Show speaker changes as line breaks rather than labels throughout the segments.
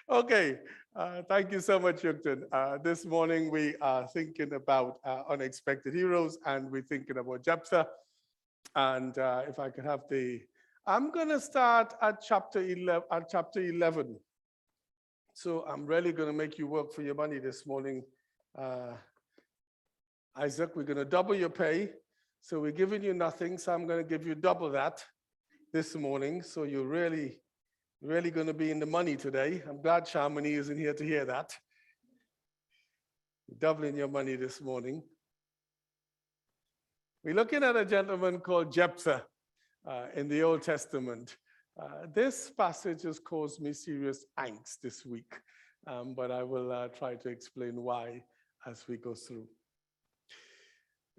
Okay, thank you so much, Yukton. This morning we are thinking about unexpected heroes, and we're thinking about Jephthah. And if I could have I'm going to start at chapter 11. So I'm really going to make you work for your money this morning. Uh, Isaac, we're going to double your pay. So we're giving you nothing, so I'm going to give you double that this morning. So you're really going to be in the money today. I'm glad Shamini isn't here to hear that. Doubling your money this morning. We're looking at a gentleman called Jephthah in the Old Testament. This passage has caused me serious angst this week, but I will try to explain why as we go through.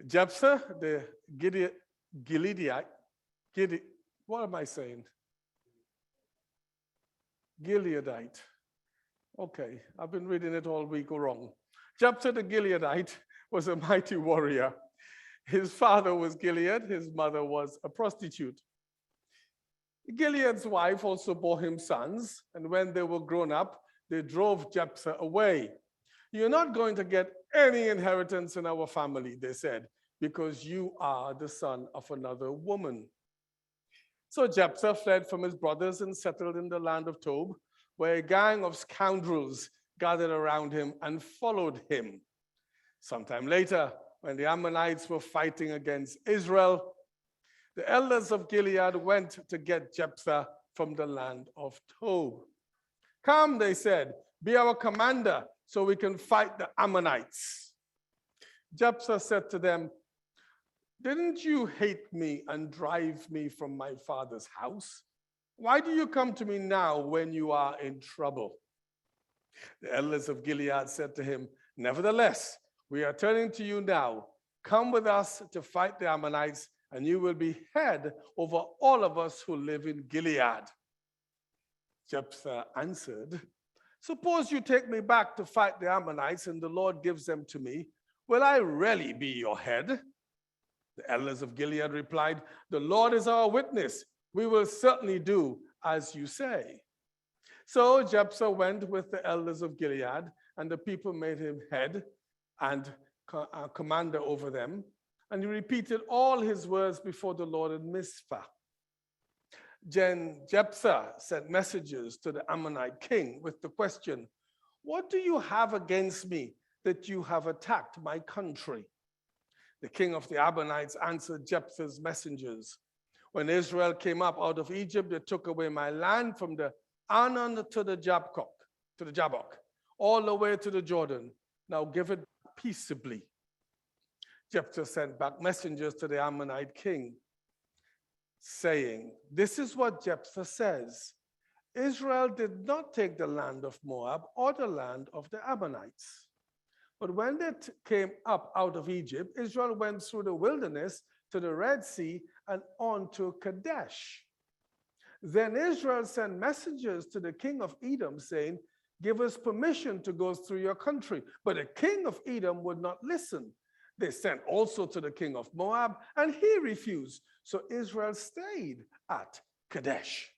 Jephthah, the Gileadite, what am I saying? Gileadite. Okay, I've been reading it all week wrong. Jephthah the Gileadite was a mighty warrior. His father was Gilead, his mother was a prostitute. Gilead's wife also bore him sons, and when they were grown up, they drove Jephthah away. You're not going to get any inheritance in our family, they said, because you are the son of another woman. So Jephthah fled from his brothers and settled in the land of Tob, where a gang of scoundrels gathered around him and followed him. Sometime later, when the Ammonites were fighting against Israel, the elders of Gilead went to get Jephthah from the land of Tob. Come, they said, be our commander so we can fight the Ammonites. Jephthah said to them, didn't you hate me and drive me from my father's house? Why do you come to me now when you are in trouble? The elders of Gilead said to him, nevertheless, we are turning to you now. Come with us to fight the Ammonites, and you will be head over all of us who live in Gilead. Jephthah answered, suppose you take me back to fight the Ammonites and the Lord gives them to me. Will I really be your head? The elders of Gilead replied, the Lord is our witness. We will certainly do as you say. So Jephthah went with the elders of Gilead, and the people made him head and commander over them. And he repeated all his words before the Lord in Mizpah. Jephthah sent messengers to the Ammonite king with the question, what do you have against me that you have attacked my country? The king of the Ammonites answered Jephthah's messengers. When Israel came up out of Egypt, they took away my land from the Arnon to the Jabbok, all the way to the Jordan. Now give it peaceably. Jephthah sent back messengers to the Ammonite king, saying, this is what Jephthah says. Israel did not take the land of Moab or the land of the Ammonites. But when they came up out of Egypt, Israel went through the wilderness to the Red Sea and on to Kadesh. Then Israel sent messengers to the king of Edom saying, give us permission to go through your country. But the king of Edom would not listen. They sent also to the king of Moab, and he refused. So Israel stayed at Kadesh.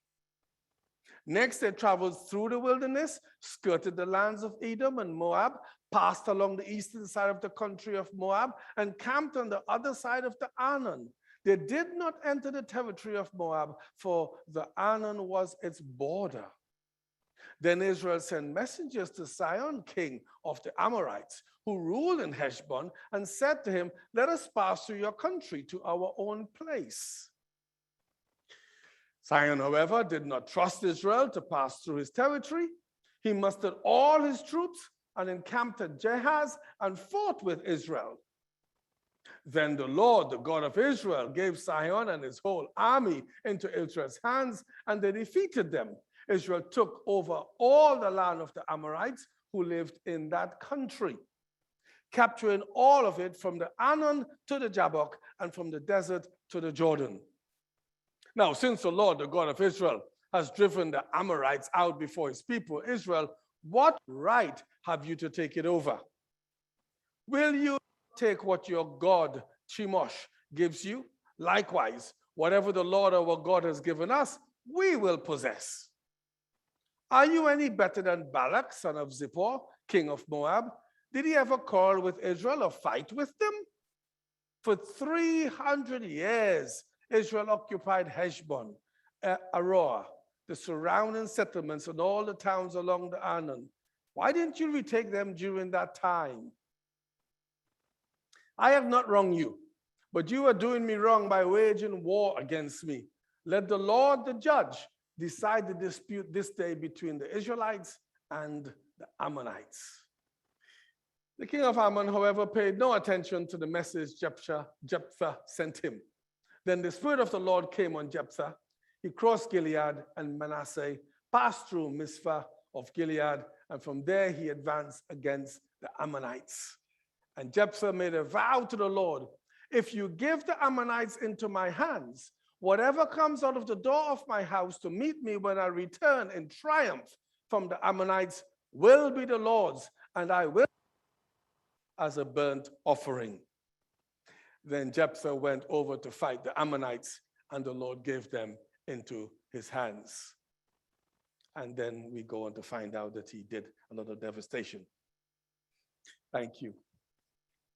Next, they traveled through the wilderness, skirted the lands of Edom and Moab, passed along the eastern side of the country of Moab, and camped on the other side of the Arnon. They did not enter the territory of Moab, for the Arnon was its border. Then Israel sent messengers to Sihon, king of the Amorites, who ruled in Heshbon, and said to him, let us pass through your country to our own place. Sihon, however, did not trust Israel to pass through his territory. He mustered all his troops and encamped at Jahaz and fought with Israel. Then the Lord, the God of Israel, gave Sihon and his whole army into Israel's hands, and they defeated them. Israel took over all the land of the Amorites who lived in that country, capturing all of it from the Arnon to the Jabbok and from the desert to the Jordan. Now, since the Lord, the God of Israel, has driven the Amorites out before his people, Israel, what right have you to take it over? Will you take what your God, Chemosh, gives you? Likewise, whatever the Lord our God has given us, we will possess. Are you any better than Balak, son of Zippor, king of Moab? Did he ever quarrel with Israel or fight with them? For 300 years, Israel occupied Heshbon, Aroah, the surrounding settlements, and all the towns along the Arnon. Why didn't you retake them during that time? I have not wronged you, but you are doing me wrong by waging war against me. Let the Lord, the judge, decide the dispute this day between the Israelites and the Ammonites. The king of Ammon, however, paid no attention to the message Jephthah sent him. Then the Spirit of the Lord came on Jephthah. He crossed Gilead and Manasseh, passed through Mizpah of Gilead, and from there he advanced against the Ammonites. And Jephthah made a vow to the Lord, if you give the Ammonites into my hands, whatever comes out of the door of my house to meet me when I return in triumph from the Ammonites will be the Lord's, and I will as a burnt offering. Then Jephthah went over to fight the Ammonites, and the Lord gave them into his hands. And then we go on to find out that he did a lot of devastation. Thank you.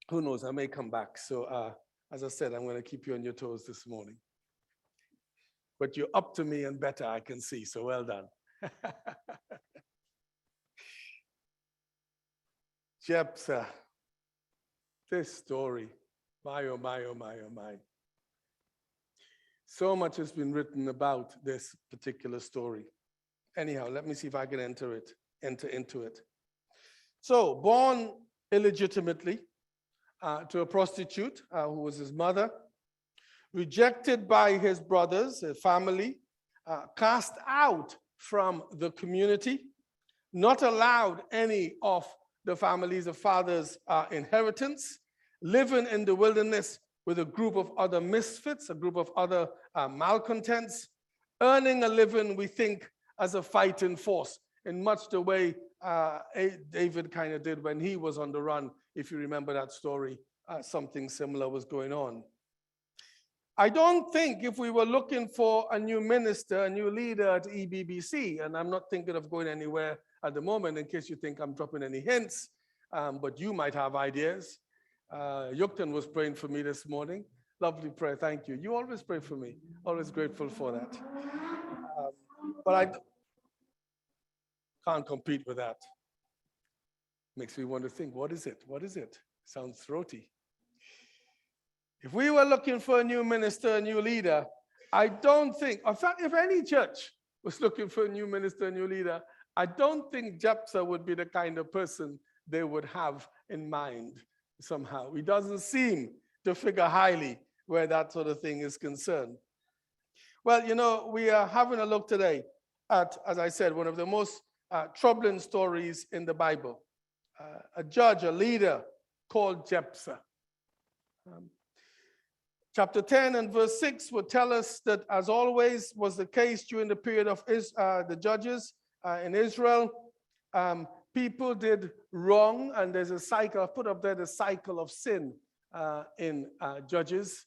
Who knows, I may come back. So as I said, I'm going to keep you on your toes this morning. But you're up to me and better, I can see, so well done. Jephthah, this story, my, oh my, oh my, oh my. So much has been written about this particular story. Anyhow, let me see if I can enter into it. So, born illegitimately to a prostitute who was his mother, rejected by his brothers, his family, cast out from the community, not allowed any of the family's father's inheritance, living in the wilderness with a group of other misfits, a group of other malcontents, earning a living, we think, as a fighting force, in much the way David kind of did when he was on the run. If you remember that story, something similar was going on. I don't think if we were looking for a new minister, a new leader at EBBC, and I'm not thinking of going anywhere at the moment in case you think I'm dropping any hints, but you might have ideas. Yuktan was praying for me this morning. Lovely prayer, thank you. You always pray for me. Always grateful for that. But I can't compete with that. Makes me want to think, what is it? What is it? Sounds throaty. If we were looking for a new minister, a new leader, I don't think, in fact, if any church was looking for a new minister, a new leader, I don't think Jephthah would be the kind of person they would have in mind somehow. He doesn't seem to figure highly where that sort of thing is concerned. Well, you know, we are having a look today at, as I said, one of the most troubling stories in the Bible. A judge, a leader called Jephthah. Chapter 10 and verse 6 would tell us that, as always was the case during the period of the judges in Israel, people did wrong, and there's a cycle. I've put up there the cycle of sin in Judges.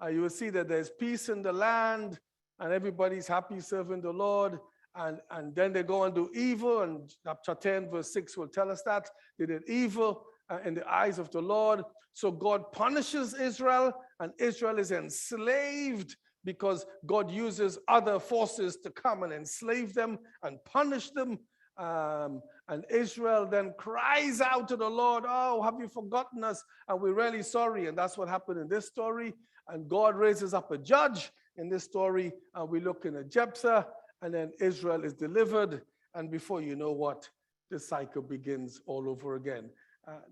You will see that there's peace in the land, and everybody's happy serving the Lord, and then they go and do evil, and chapter 10 verse 6 will tell us that. They did evil in the eyes of the Lord. So God punishes Israel, and Israel is enslaved because God uses other forces to come and enslave them and punish them. And Israel then cries out to the Lord, oh, have you forgotten us? And we're really sorry. And that's what happened in this story. And God raises up a judge in this story. And we're looking at Jephthah, and then Israel is delivered. And before you know what, the cycle begins all over again.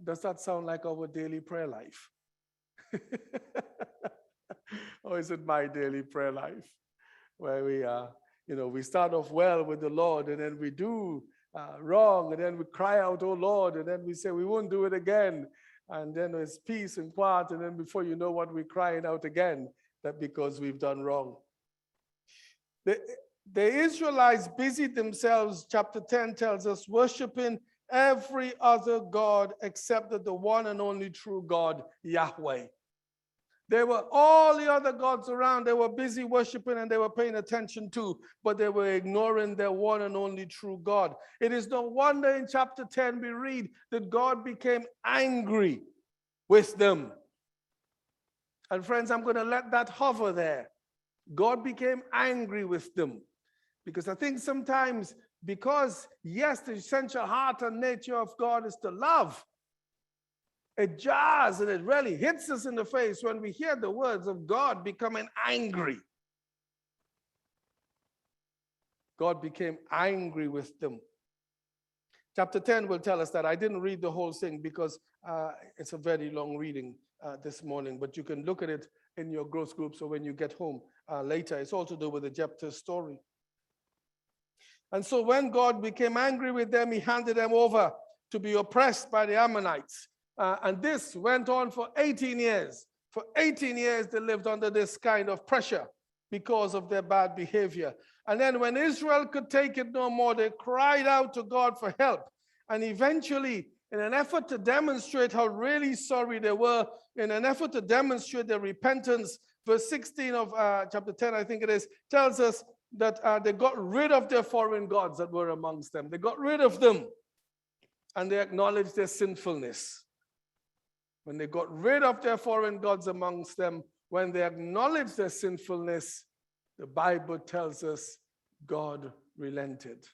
Does that sound like our daily prayer life? Or is it my daily prayer life? Where we start off well with the Lord, and then we do wrong, and then we cry out, oh Lord, and then we say we won't do it again. And then there's peace and quiet, and then before you know what, we're crying out again, that because we've done wrong. The Israelites busied themselves, chapter 10 tells us, worshiping every other God except the one and only true God, Yahweh. There were all the other gods around. They were busy worshiping and they were paying attention to, but they were ignoring their one and only true God. It is no wonder in chapter 10 we read that God became angry with them. And friends, I'm going to let that hover there. God became angry with them. Because I think sometimes, because yes, the essential heart and nature of God is to love, it jars and it really hits us in the face when we hear the words of God becoming angry. God became angry with them. Chapter 10 will tell us that. I didn't read the whole thing because it's a very long reading this morning, but you can look at it in your growth groups or when you get home later. It's all to do with the Jephthah story. And so when God became angry with them, he handed them over to be oppressed by the Ammonites. And this went on for 18 years. For 18 years, they lived under this kind of pressure because of their bad behavior. And then when Israel could take it no more, they cried out to God for help. And eventually, in an effort to demonstrate how really sorry they were, in an effort to demonstrate their repentance, verse 16 of chapter 10, I think it is, tells us that they got rid of their foreign gods that were amongst them. They got rid of them. And they acknowledged their sinfulness. When they got rid of their foreign gods amongst them, when they acknowledged their sinfulness, the Bible tells us God relented.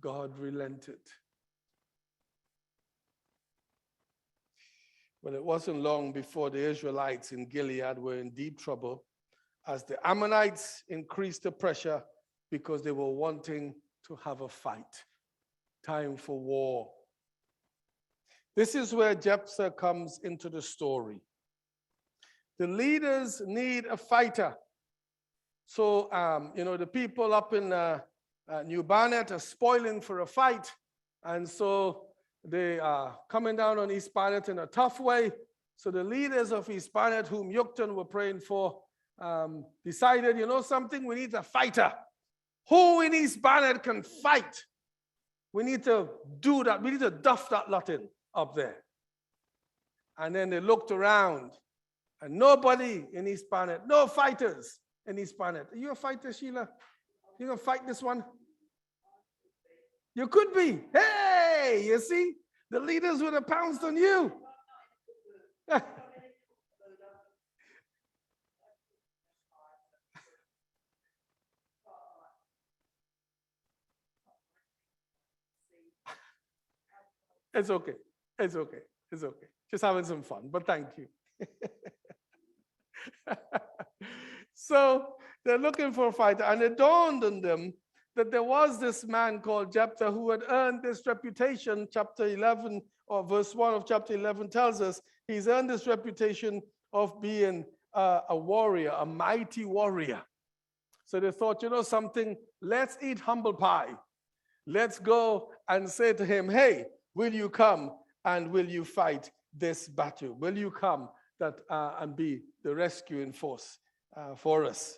God relented. Well, it wasn't long before the Israelites in Gilead were in deep trouble as the Ammonites increased the pressure because they were wanting to have a fight. Time for war. This is where Jephthah comes into the story. The leaders need a fighter. So, the people up in New Barnet are spoiling for a fight. And so they are coming down on East Barnet in a tough way. So the leaders of East Barnet, whom Yucton were praying for, decided, you know something, we need a fighter. Who in East Barnet can fight? We need to do that. We need to duff that lot in up there. And then they looked around and nobody in East Barnet, no fighters in East Barnet. Are you a fighter, Sheila? You gonna fight this one? You could be. Hey, you see, the leaders would have pounced on you. It's okay. It's okay. It's okay. Just having some fun, but thank you. So they're looking for a fighter, and it dawned on them that there was this man called Jephthah who had earned this reputation. Chapter 11 or verse 1 of chapter 11 tells us he's earned this reputation of being a warrior, a mighty warrior. So they thought, you know something, let's eat humble pie. Let's go and say to him, hey, will you come and will you fight this battle? Will you come and be the rescuing force for us?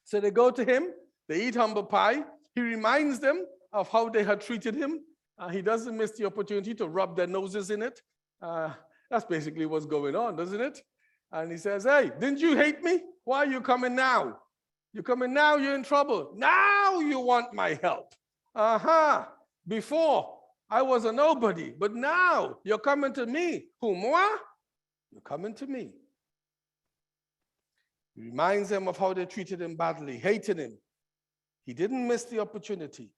So they go to him, they eat humble pie. He reminds them of how they had treated him. He doesn't miss the opportunity to rub their noses in it. That's basically what's going on, doesn't it? And he says, hey, didn't you hate me? Why are you coming now? You're coming now, you're in trouble. Now you want my help. Before, I was a nobody, but now you're coming to me. Who, moi? You're coming to me. He reminds them of how they treated him badly, hated him. He didn't miss the opportunity.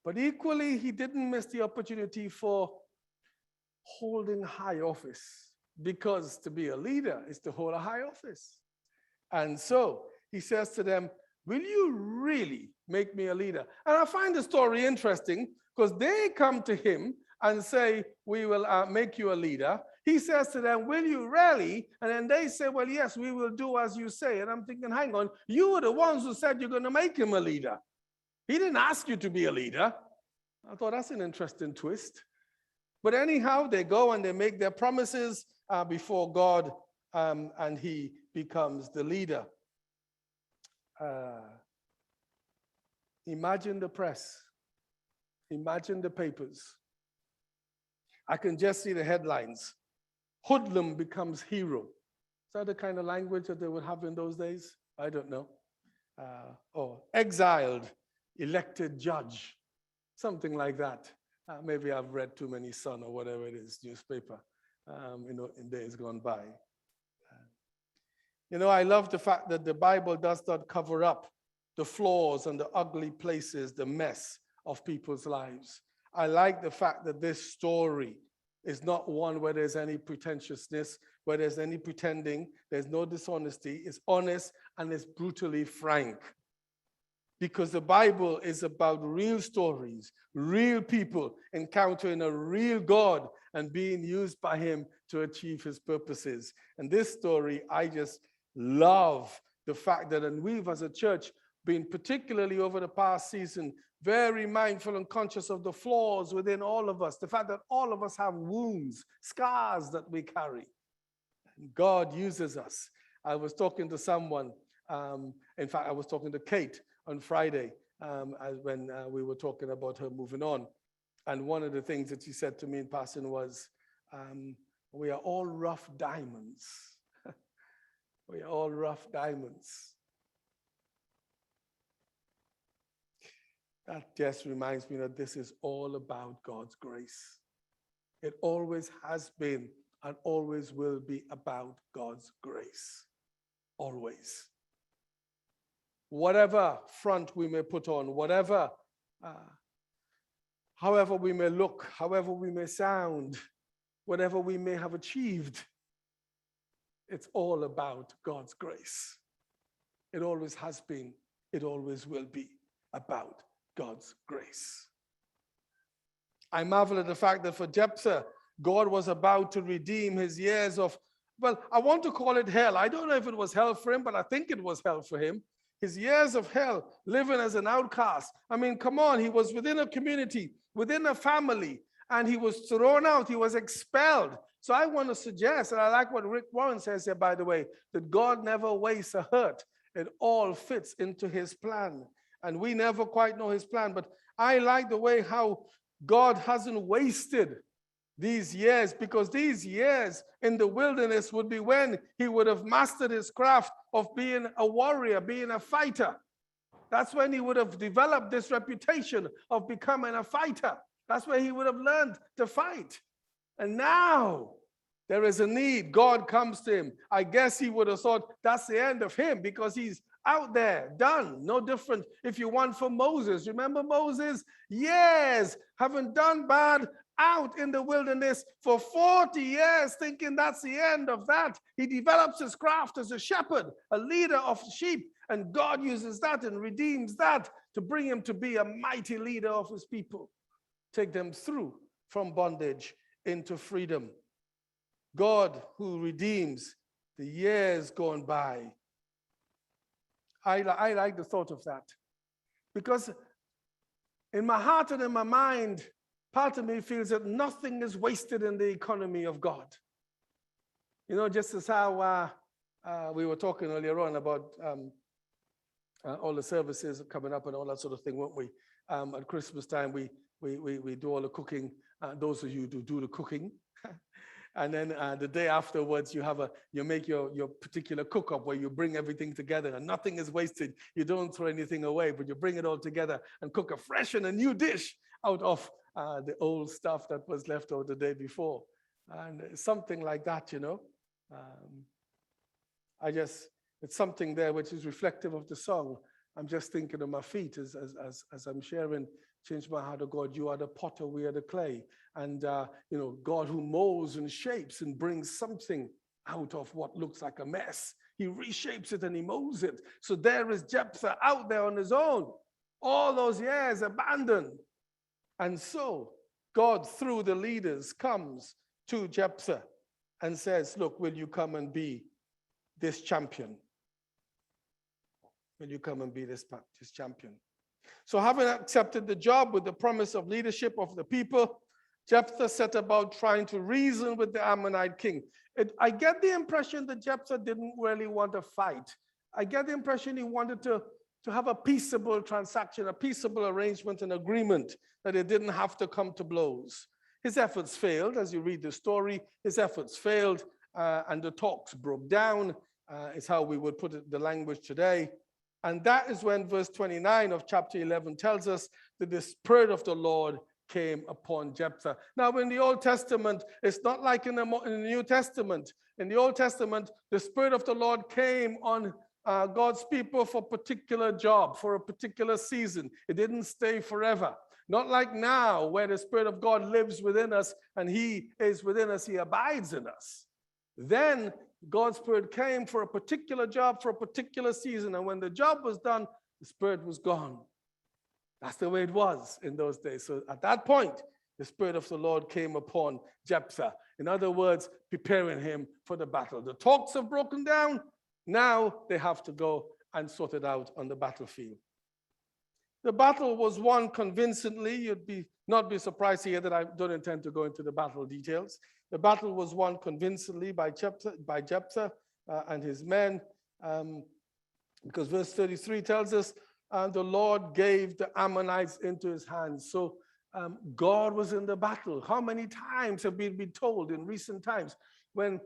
But equally, he didn't miss the opportunity for holding high office, because to be a leader is to hold a high office. And so he says to them, will you really make me a leader? And I find the story interesting because they come to him and say, we will make you a leader. He says to them, will you really? And then they say, well, yes, we will do as you say. And I'm thinking, hang on, you were the ones who said you're going to make him a leader. He didn't ask you to be a leader. I thought that's an interesting twist. But anyhow, they go and they make their promises before God, and he becomes the leader. Imagine the press. Imagine the papers. I can just see the headlines. Hoodlum becomes hero. Is that the kind of language that they would have in those days? I don't know. Or exiled, elected judge, something like that. Maybe I've read too many Sun or whatever it is, newspaper, in days gone by. I love the fact that the Bible does not cover up the flaws and the ugly places, the mess of people's lives. I like the fact that this story is not one where there's any pretentiousness, where there's any pretending, there's no dishonesty. It's honest and it's brutally frank. Because the Bible is about real stories, real people encountering a real God and being used by him to achieve his purposes. And this story, I just love the fact that, and we've as a church been particularly over the past season very mindful and conscious of the flaws within all of us, the fact that all of us have wounds, scars that we carry. And God uses us. I was talking to someone, in fact, I was talking to Kate on Friday when we were talking about her moving on. And one of the things that she said to me in passing was, we are all rough diamonds. We are all rough diamonds. That just reminds me that this is all about God's grace. It always has been and always will be about God's grace. Always. Whatever front we may put on, whatever, however we may look, however we may sound, whatever we may have achieved, it's all about God's grace. It always has been, it always will be about God's grace. I marvel at the fact that for Jephthah, God was about to redeem his years of, well, I want to call it hell. I don't know if it was hell for him, but I think it was hell for him. His years of hell, living as an outcast. I mean, come on, he was within a community, within a family, and he was thrown out, he was expelled. So I want to suggest, and I like what Rick Warren says here, by the way, that God never wastes a hurt. It all fits into his plan. And we never quite know his plan, but I like the way how God hasn't wasted these years, because these years in the wilderness would be when he would have mastered his craft of being a warrior, being a fighter. That's when he would have developed this reputation of becoming a fighter. That's where he would have learned to fight. And now there is a need. God comes to him. I guess he would have thought that's the end of him because he's out there, done. No different if you want for Moses. Remember Moses? Years having done bad out in the wilderness for 40 years, thinking that's the end of that. He develops his craft as a shepherd, a leader of sheep, and God uses that and redeems that to bring him to be a mighty leader of his people, take them through from bondage into freedom. God who redeems the years gone by. I like the thought of that, because in my heart and in my mind, part of me feels that nothing is wasted in the economy of God. You know, just as how we were talking earlier on about all the services coming up and all that sort of thing, weren't we? At Christmas time, we do all the cooking. Those of you who do the cooking. And then the day afterwards, you make your particular cook-up where you bring everything together and nothing is wasted. You don't throw anything away, but you bring it all together and cook a fresh and a new dish out of the old stuff that was left over the day before. And something like that, you know. It's something there which is reflective of the song. I'm just thinking of my feet as I'm sharing, change my heart, oh God, you are the potter, we are the clay. And, God who molds and shapes and brings something out of what looks like a mess. He reshapes it and he molds it. So there is Jephthah out there on his own, all those years abandoned. And so God, through the leaders, comes to Jephthah and says, look, will you come and be this champion? Will you come and be this champion? So having accepted the job with the promise of leadership of the people, Jephthah set about trying to reason with the Ammonite king. I get the impression that Jephthah didn't really want to fight. I get the impression he wanted to have a peaceable transaction, a peaceable arrangement and agreement, that it didn't have to come to blows. His efforts failed. As you read the story, his efforts failed, and the talks broke down, is how we would put it, the language today. And that is when verse 29 of chapter 11 tells us that the Spirit of the Lord came upon Jephthah. Now, in the Old Testament, it's not like in the New Testament. In the Old Testament, the Spirit of the Lord came on God's people for a particular job, for a particular season. It didn't stay forever. Not like now, where the Spirit of God lives within us and He is within us, He abides in us. Then God's Spirit came for a particular job, for a particular season. And when the job was done, the Spirit was gone. That's the way it was in those days. So at that point, the Spirit of the Lord came upon Jephthah. In other words, preparing him for the battle. The talks have broken down. Now they have to go and sort it out on the battlefield. The battle was won convincingly. You'd not be surprised to hear that I don't intend to go into the battle details. The battle was won convincingly by Jephthah and his men, because verse 33 tells us, the Lord gave the Ammonites into his hands. So God was in the battle. How many times have we been told in recent times when,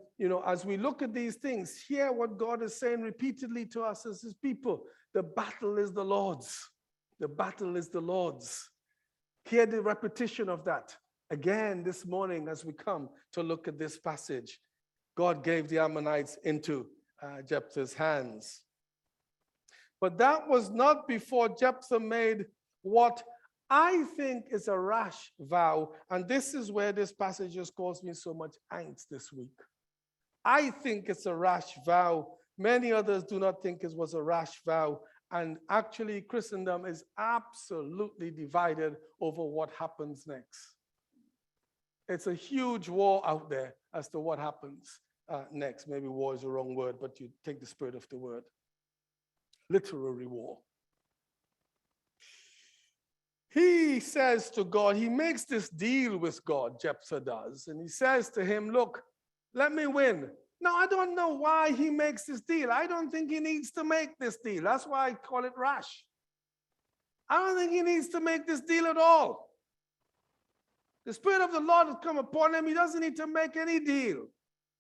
as we look at these things, hear what God is saying repeatedly to us as his people. The battle is the Lord's. The battle is the Lord's. Hear the repetition of that again this morning as we come to look at this passage. God gave the Ammonites into Jephthah's hands. But that was not before Jephthah made what I think is a rash vow. And this is where this passage has caused me so much angst this week. I think it's a rash vow. Many others do not think it was a rash vow. And actually, Christendom is absolutely divided over what happens next. It's a huge war out there as to what happens next. Maybe war is the wrong word, but you take the spirit of the word. Literary war. He says to God, he makes this deal with God, Jephthah does, and he says to him, look, let me win. Now, I don't know why he makes this deal. I don't think he needs to make this deal. That's why I call it rash. I don't think he needs to make this deal at all. The Spirit of the Lord has come upon him. He doesn't need to make any deal.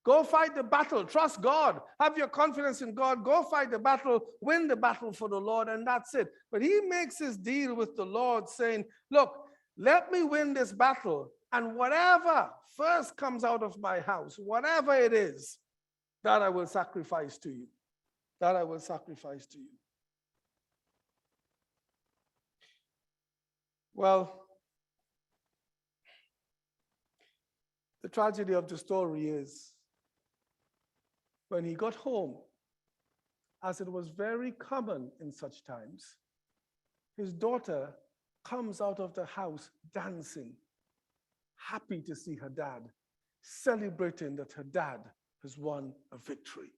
Go fight the battle. Trust God. Have your confidence in God. Go fight the battle. Win the battle for the Lord, and that's it. But he makes his deal with the Lord saying, look, let me win this battle, and whatever first comes out of my house, whatever it is, that I will sacrifice to you. That I will sacrifice to you. Well, the tragedy of the story is when he got home, as it was very common in such times, his daughter comes out of the house dancing, happy to see her dad, celebrating that her dad has won a victory.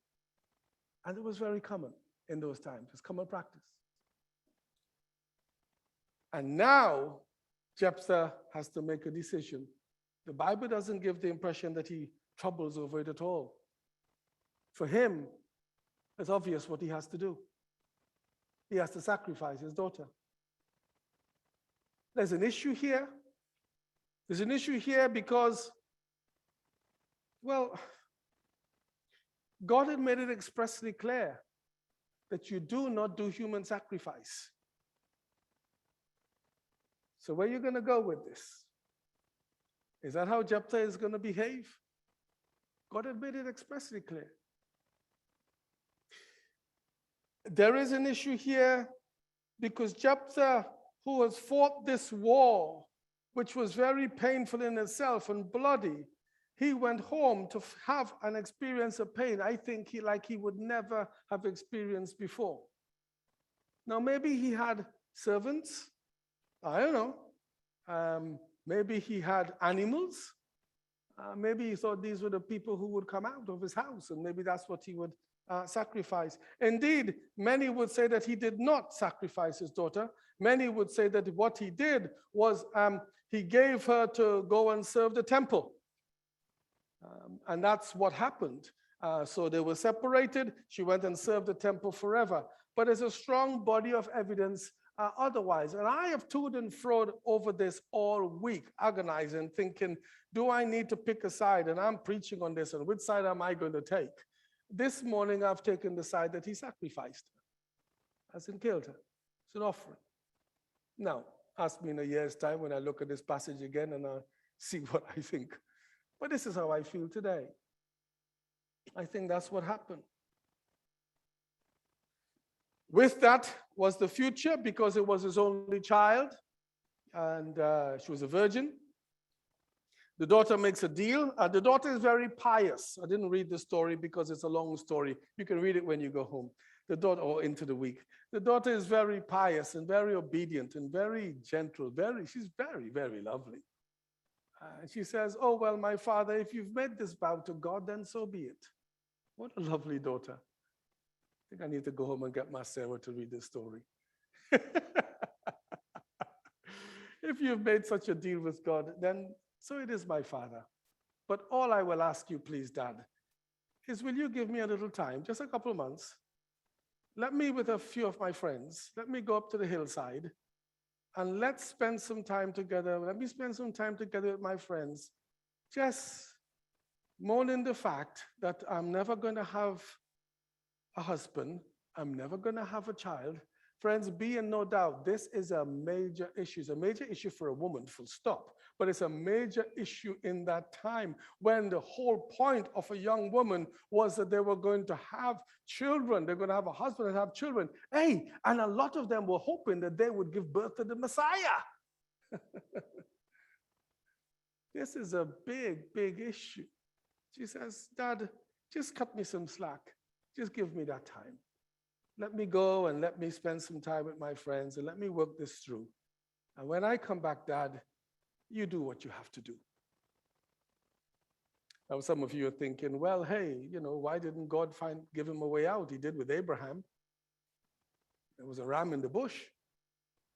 And it was very common in those times. It's common practice. And now Jephthah has to make a decision. The Bible doesn't give the impression that he troubles over it at all. For him, it's obvious what he has to do. He has to sacrifice his daughter. There's an issue here. There's an issue here because, well, God had made it expressly clear that you do not do human sacrifice. So where are you going to go with this? Is that how Jephthah is going to behave? God had made it expressly clear. There is an issue here because Jephthah, who has fought this war, which was very painful in itself and bloody, he went home to have an experience of pain, I think he would never have experienced before. Now, maybe he had servants. I don't know. Maybe he had animals. Maybe he thought these were the people who would come out of his house, and maybe that's what he would sacrifice. Indeed, many would say that he did not sacrifice his daughter. Many would say that what he did was he gave her to go and serve the temple. And that's what happened. So they were separated. She went and served the temple forever. But there's a strong body of evidence otherwise. And I have toed and froed over this all week, agonizing, thinking, do I need to pick a side? And I'm preaching on this, and which side am I going to take? This morning, I've taken the side that he sacrificed her, as in killed her. It's an offering. Now, ask me in a year's time when I look at this passage again and I'll see what I think. But this is how I feel today. I think that's what happened. With that was the future, because it was his only child, and she was a virgin. The daughter makes a deal. The daughter is very pious. I didn't read the story because it's a long story. You can read it when you go home. The daughter, or into the week. The daughter is very pious and very obedient and very gentle. She's very, very lovely. She says, oh, well, my father, if you've made this vow to God, then so be it. What a lovely daughter. I think I need to go home and get my Sarah to read this story. If you've made such a deal with God, then so it is, my father. But all I will ask you, please, Dad, is will you give me a little time, just a couple of months? Let me, with a few of my friends, let me go up to the hillside and let's spend some time together. Let me spend some time together with my friends, just mourning the fact that I'm never going to have a husband. I'm never going to have a child. Friends, be in no doubt, this is a major issue. It's a major issue for a woman, full stop. But it's a major issue in that time when the whole point of a young woman was that they were going to have children. They're going to have a husband and have children. Hey, and a lot of them were hoping that they would give birth to the Messiah. This is a big, big issue. She says, Dad, just cut me some slack. Just give me that time. Let me go and let me spend some time with my friends and let me work this through. And when I come back, Dad, you do what you have to do. Now, some of you are thinking, well, hey, why didn't God give him a way out? He did with Abraham. There was a ram in the bush.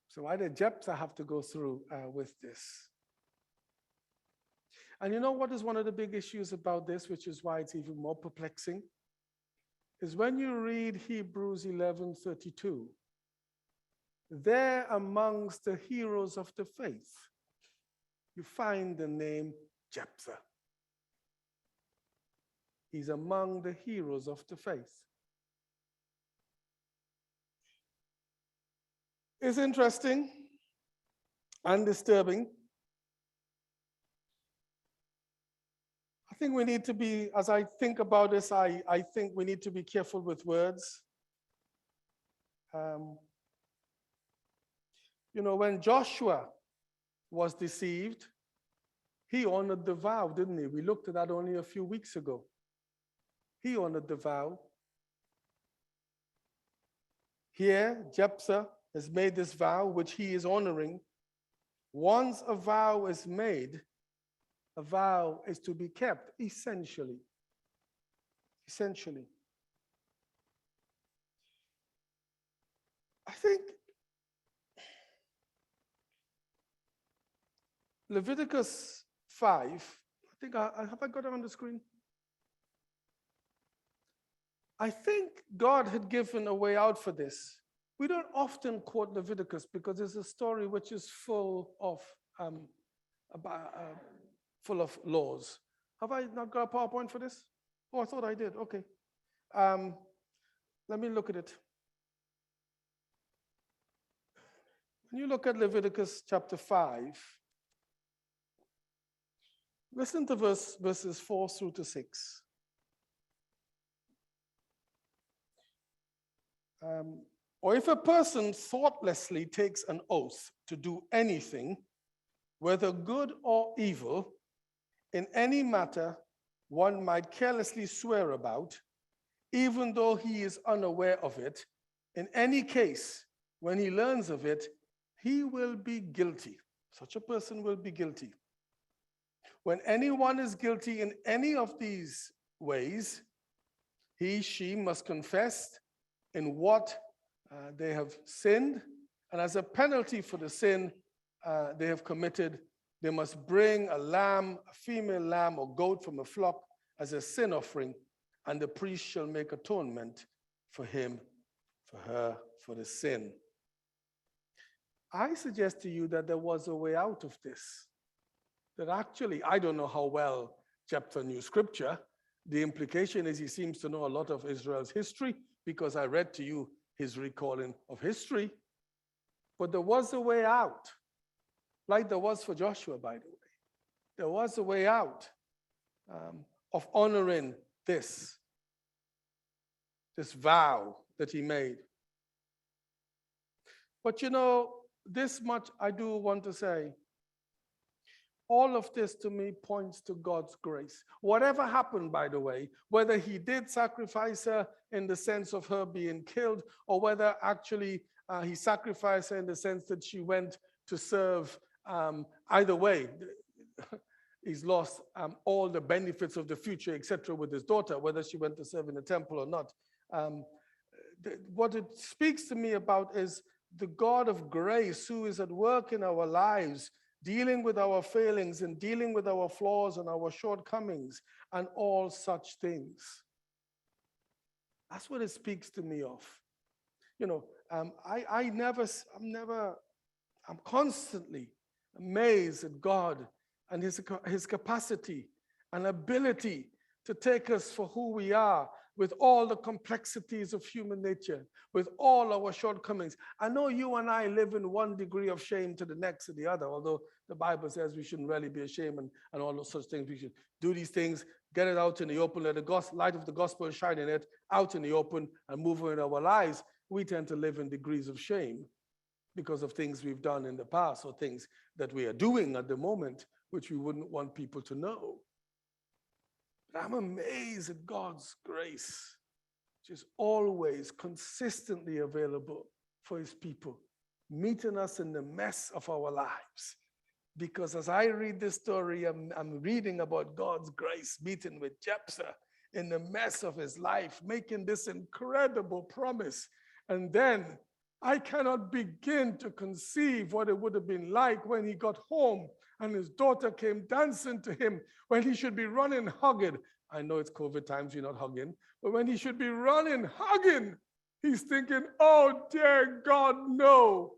So why did Jephthah have to go through with this? And you know what is one of the big issues about this, which is why it's even more perplexing? Is when you read Hebrews 11:32, there amongst the heroes of the faith, you find the name Jephthah. He's among the heroes of the faith. It's interesting and disturbing. I think we need to be, as I think about this, I think we need to be careful with words. When Joshua was deceived, he honored the vow, didn't he? We looked at that only a few weeks ago. He honored the vow. Here, Jephthah has made this vow, which he is honoring. Once a vow is made, a vow is to be kept, essentially. Essentially. I think Leviticus 5, have I got it on the screen? I think God had given a way out for this. We don't often quote Leviticus because it's a story which is full of laws. Have I not got a PowerPoint for this? Oh, I thought I did. Okay. Let me look at it. When you look at Leviticus chapter 5, listen to verses 4 through to 6. Or if a person thoughtlessly takes an oath to do anything, whether good or evil, in any matter one might carelessly swear about, even though he is unaware of it, in any case, when he learns of it, he will be guilty. Such a person will be guilty. When anyone is guilty in any of these ways, she must confess in what they have sinned, and as a penalty for the sin they have committed, they must bring a lamb, a female lamb or goat from a flock as a sin offering, and the priest shall make atonement for him, for her, for the sin. I suggest to you that there was a way out of this. That actually, I don't know how well Jephthah knew scripture. The implication is he seems to know a lot of Israel's history because I read to you his recalling of history. But there was a way out, like there was for Joshua, by the way. There was a way out of honoring this vow that he made. But you know, this much I do want to say. All of this to me points to God's grace. Whatever happened, by the way, whether he did sacrifice her in the sense of her being killed, or whether actually he sacrificed her in the sense that she went to serve, either way, he's lost all the benefits of the future, etc., with his daughter, whether she went to serve in the temple or not. What it speaks to me about is the God of grace who is at work in our lives, dealing with our failings and dealing with our flaws and our shortcomings and all such things. That's what it speaks to me of. You know, I'm constantly amazed at God and his capacity and ability to take us for who we are, with all the complexities of human nature, with all our shortcomings. I know you and I live in one degree of shame to the next or the other, although the Bible says we shouldn't really be ashamed and all those such things. We should do these things, get it out in the open, let the light of the gospel shine in it, out in the open, and move on in our lives. We tend to live in degrees of shame because of things we've done in the past or things that we are doing at the moment, which we wouldn't want people to know. But I'm amazed at God's grace, which is always consistently available for his people, meeting us in the mess of our lives. Because as I read this story, I'm reading about God's grace meeting with Jephthah in the mess of his life, making this incredible promise. And then I cannot begin to conceive what it would have been like when he got home and his daughter came dancing to him, when he should be running, hugging. I know it's COVID times, you're not hugging, but when he should be running, hugging, he's thinking, oh, dear God, no.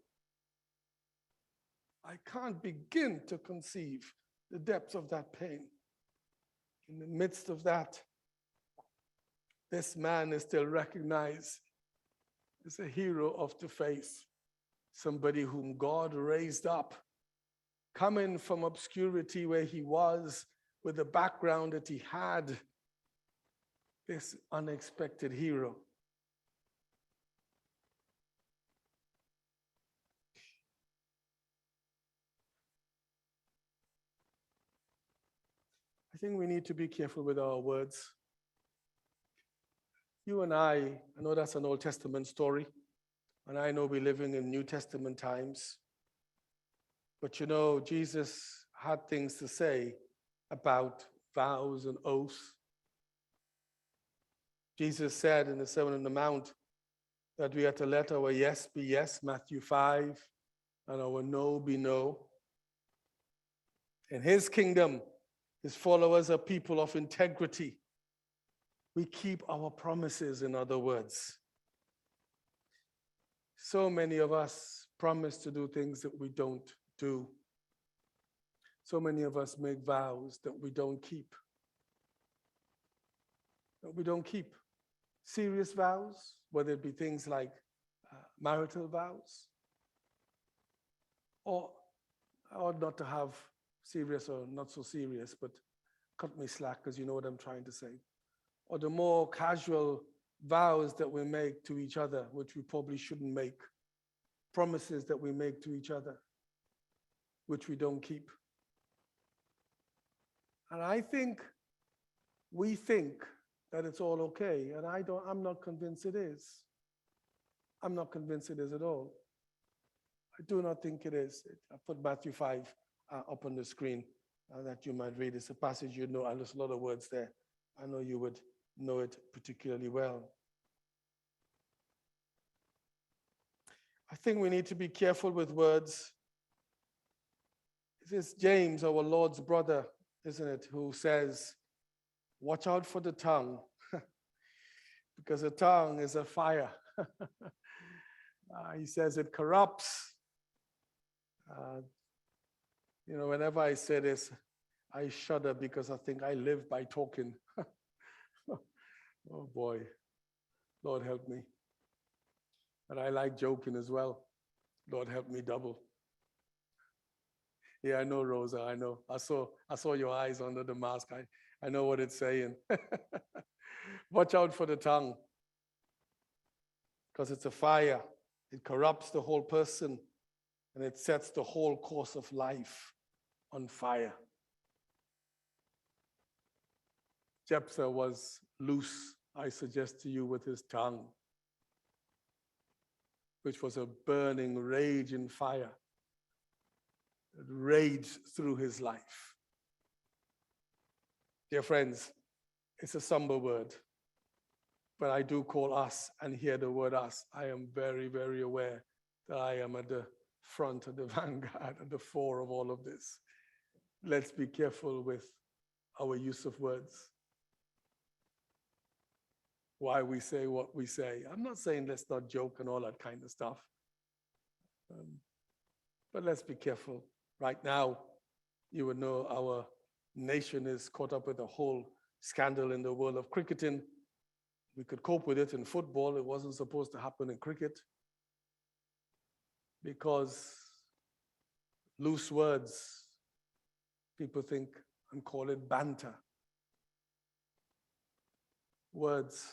I can't begin to conceive the depths of that pain. In the midst of that, this man is still recognized as a hero of the faith, somebody whom God raised up, coming from obscurity where he was, with the background that he had, this unexpected hero. I think we need to be careful with our words. You and I know that's an Old Testament story, and I know we're living in New Testament times. But you know, Jesus had things to say about vows and oaths. Jesus said in the Sermon on the Mount that we are to let our yes be yes, Matthew 5, and our no be no. In his kingdom, his followers are people of integrity. We keep our promises, in other words. So many of us promise to do things that we don't do. So many of us make vows that we don't keep. That we don't keep. Serious vows, whether it be things like marital vows, or not to have serious or not so serious, but cut me slack because you know what I'm trying to say. Or the more casual vows that we make to each other, which we probably shouldn't make. Promises that we make to each other, which we don't keep. And I think we think that it's all okay, and I'm not convinced it is. I'm not convinced it is at all. I do not think it is. I put Matthew 5 up on the screen that you might read. It's a passage you know, and there's a lot of words there. I know you would know it particularly well. I think we need to be careful with words. It is James, our Lord's brother, isn't it, who says, watch out for the tongue, because the tongue is a fire. He says it corrupts. Uh, whenever I say this, I shudder because I think I live by talking. Oh boy, Lord help me. But I like joking as well. Lord help me double. Yeah, I know, Rosa, I know. I saw your eyes under the mask. I know what it's saying. Watch out for the tongue, because it's a fire. It corrupts the whole person, and it sets the whole course of life on fire. Jephthah was loose, I suggest to you, with his tongue, which was a burning, raging fire that raged through his life. Dear friends, it's a somber word, but I do call us and hear the word us. I am very, very aware that I am at the front, at the vanguard, at the fore of all of this. Let's be careful with our use of words. Why we say what we say. I'm not saying let's not joke and all that kind of stuff. But let's be careful. Right now, you would know our nation is caught up with a whole scandal in the world of cricketing. We could cope with it in football. It wasn't supposed to happen in cricket, because loose words, people think and call it banter. Words.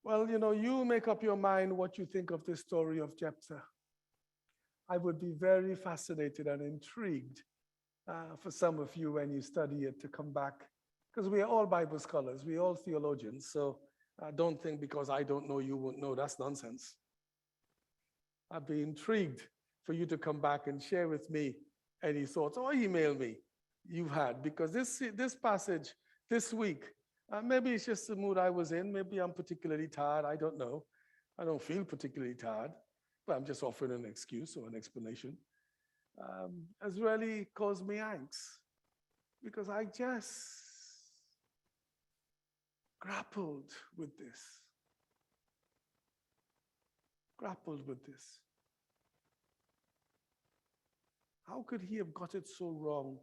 Well, you make up your mind what you think of this story of Jephthah. I would be very fascinated and intrigued for some of you when you study it to come back, because we are all Bible scholars, we are all theologians, so don't think because I don't know you won't know. That's nonsense. I'd be intrigued for you to come back and share with me any thoughts, or email me you've had, because this passage this week, maybe it's just the mood I was in. Maybe I'm particularly tired. I don't know. I don't feel particularly tired, but I'm just offering an excuse or an explanation. Has really caused me angst, because I just grappled with this. How could he have got it so wrong?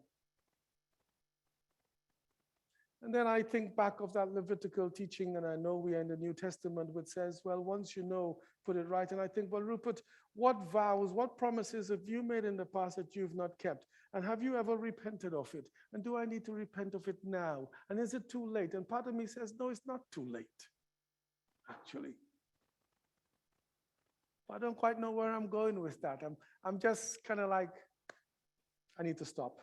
And then I think back of that Levitical teaching, and I know we are in the New Testament, which says, well, once you know, put it right. And I think, well, Rupert, what vows, what promises have you made in the past that you've not kept? And have you ever repented of it? And do I need to repent of it now? And is it too late? And part of me says, no, it's not too late, actually. I don't quite know where I'm going with that. I'm just kind of like, I need to stop.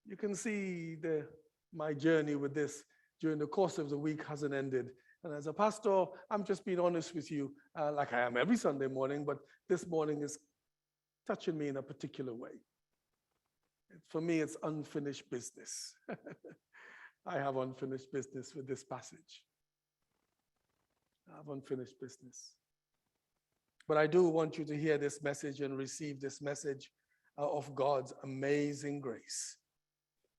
You can see my journey with this during the course of the week hasn't ended. And as a pastor, I'm just being honest with you, like I am every Sunday morning, but this morning is touching me in a particular way. For me, it's unfinished business. I have unfinished business with this passage. I have unfinished business. But I do want you to hear this message and receive this message of God's amazing grace,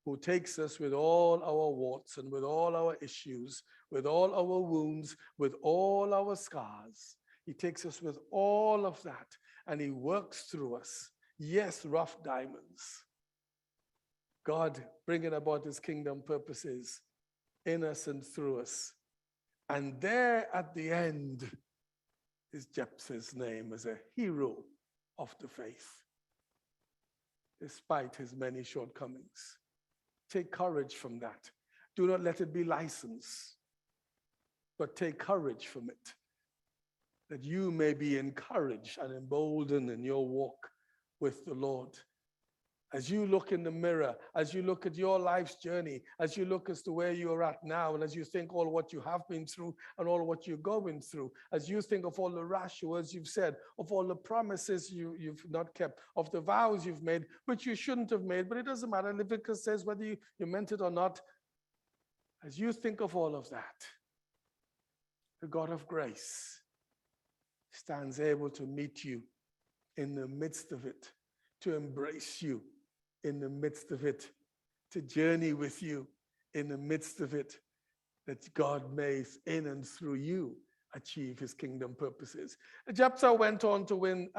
who takes us with all our warts and with all our issues, with all our wounds, with all our scars. He takes us with all of that, and he works through us. Yes, rough diamonds. God bringing about his kingdom purposes in us and through us. And there at the end is Jephthah's name as a hero of the faith, despite his many shortcomings. Take courage from that. Do not let it be license, but take courage from it, that you may be encouraged and emboldened in your walk with the Lord. As you look in the mirror, as you look at your life's journey, as you look as to where you're at now, and as you think all what you have been through and all what you're going through, as you think of all the rash words you've said, of all the promises you've not kept, of the vows you've made, which you shouldn't have made, but it doesn't matter. Leviticus says whether you meant it or not. As you think of all of that, the God of grace stands able to meet you in the midst of it, to embrace you in the midst of it, to journey with you in the midst of it, that God may in and through you achieve his kingdom purposes. Jephthah went on to win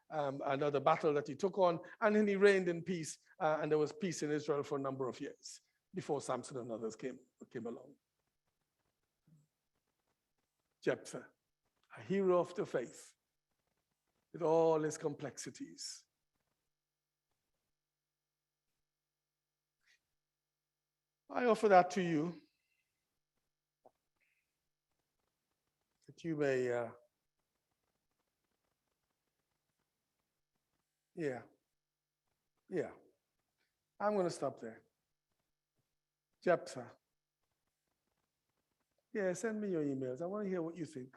another battle that he took on, and then he reigned in peace, and there was peace in Israel for a number of years before Samson and others came along. Jephthah, a hero of the faith, with all his complexities. I offer that to you, that you may, I'm going to stop there. Jephthah. Yeah, send me your emails. I want to hear what you think.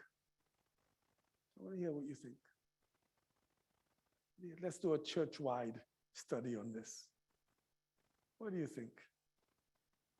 Let's do a church-wide study on this. What do you think?